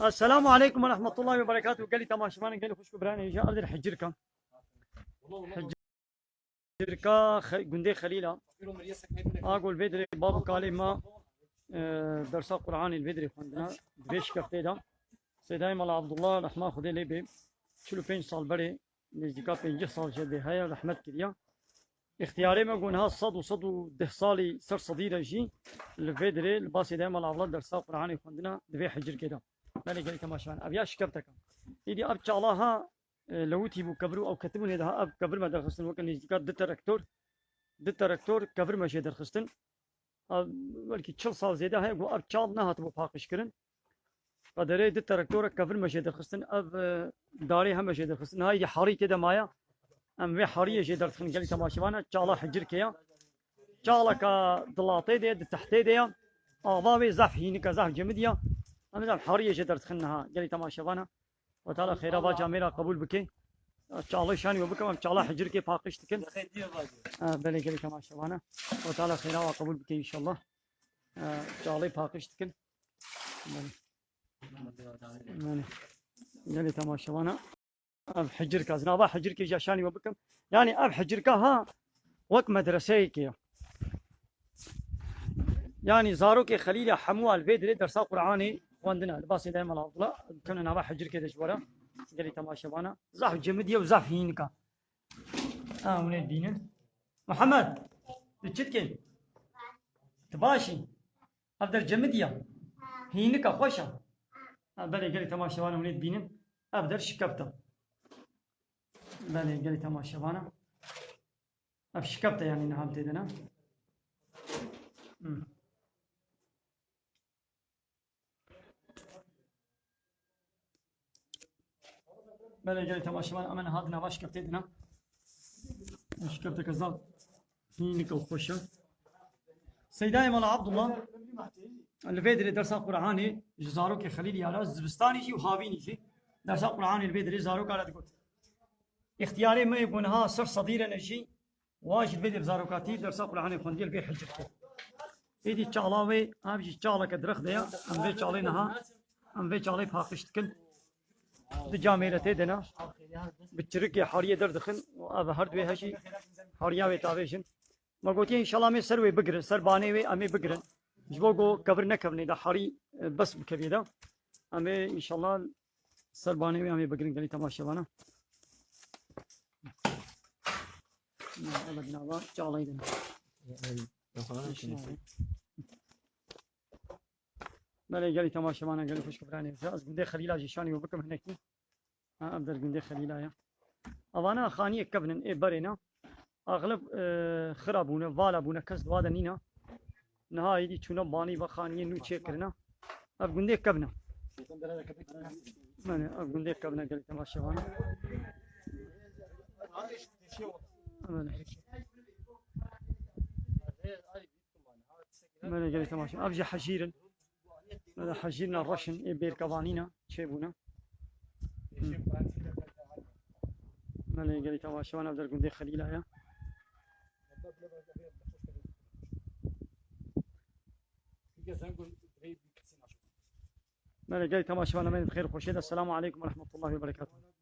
السلام عليكم ورحمة الله وبركاته. قال لي تماشمان، قال لي خوش كبراني جاء أرض الحجركة. حجركة جندي خليلة. أقول بدري بابو قال ما درس القرآن البدري عندنا بيش كفتيدا. سيداي مال عبد الله رحمة خدي لي بي شلو 5 سال بري نزدیکا 5 سال شده های رحمت کردیا. اختیاری ما قلنا صد وصد وده صالي سر صديرة جي الفيدري الباسي دائما الأولاد درس القرآن عندنا دبي حجر كده. مالي قال تماشان أبيا شكبتك إيدي أب شالها لو تيبو كبروا أو كتبوا هذا أب كبر ما درخستن وكان نزدیکا ده تراكتور كبر ما شيء درخستن. ولكن 4 سال زيادة هاي أب شال نهات بو باقش كرن. قدره ده تراكتور كبر ما شيء درخستن أب داري هم شيء درخستن هاي حاري كده مايا. ام وی حریه جه در خن گلی تماشوانه چالا حجر کیا چالا کا دلاته ده تحته ده آواوی زف هینی کا زف جمدیا ام زف حریه جه در خنها گلی تماشوانه و تعالی خیره با جامیرا قبول بکی چالا شانی و بکم چالا حجر کی پاکش تکن بله گلی تماشوانه و تعالی خیره و قبول بکی ان شاء الله چالا پاکش تکن بله گلی تماشوانه أب حجرك زنابا حجرك جاشاني وبكم يعني أب حجرك ها وك مدرسيك يعني زاروك خليل حموا البيدري درس قرآني وعندنا الباصي دائما الله كنا نابا حجرك دجورا قال لي تماشى وانا زاف جمدية وزاف هينكا من الدين محمد تشتكي تباشي أبدر جمدية هينكا خوشة بلي قال لي تماشى وانا من الدين أبدر شكبته بله قالي تماشى وانا افشكبته يعني نهام تيدنا بله قالي تماشى وانا امنا هذنا واش كبتيدنا شكبته كذاب هينك وخوشه سيداي مال عبد الله البيدري درس قرآني زاروك خليل يالا زبستاني جي وهاويني جي درس قرآني البيدري زاروك على تقول اختياري ما يكونها صر صديرة نجي واجد بدي بزاروكاتي درس القرآن خوندي البي حجتك إيدي تشالاوي أبجي تشالا كدرخ ديا أم بي تشالينها أم بي تشالي فاقشتكن دجاميرة تيدنا بتشركي حارية دردخن وأبا هردوي هشي حارية ويتابيشن ما قلتي إن شاء الله مي سروي بقرن سرباني وي أمي بقرن جبوغو كبر نكبني دا حاري بس بكبيدا أمي إن شاء الله سرباني وي أمي بقرن قالي تماشى وانا الله بنابا جالي دنا بله قالي تماشى معنا قالي خوش كبراني جاز قندي خليلا جيشاني وبكم هناك ابدر قندي خليلا يا اوانا خانيه كبنن اي برينا اغلب خرابونه والابونه كز وادا نينا نهاية دي تشونا باني بخانيه نو تشيكرنا اب قندي كبنا من اب قندي كبنا قالي تماشى معنا ماذا قال تماشى أبجي حجيرا هذا حجيرنا الرشن بير كوانينا شيبونا ماذا قال تماشى وأنا أقدر قندي خليلا يا ماذا قال تماشى وأنا من بخير وخشيد. السلام عليكم ورحمة الله وبركاته.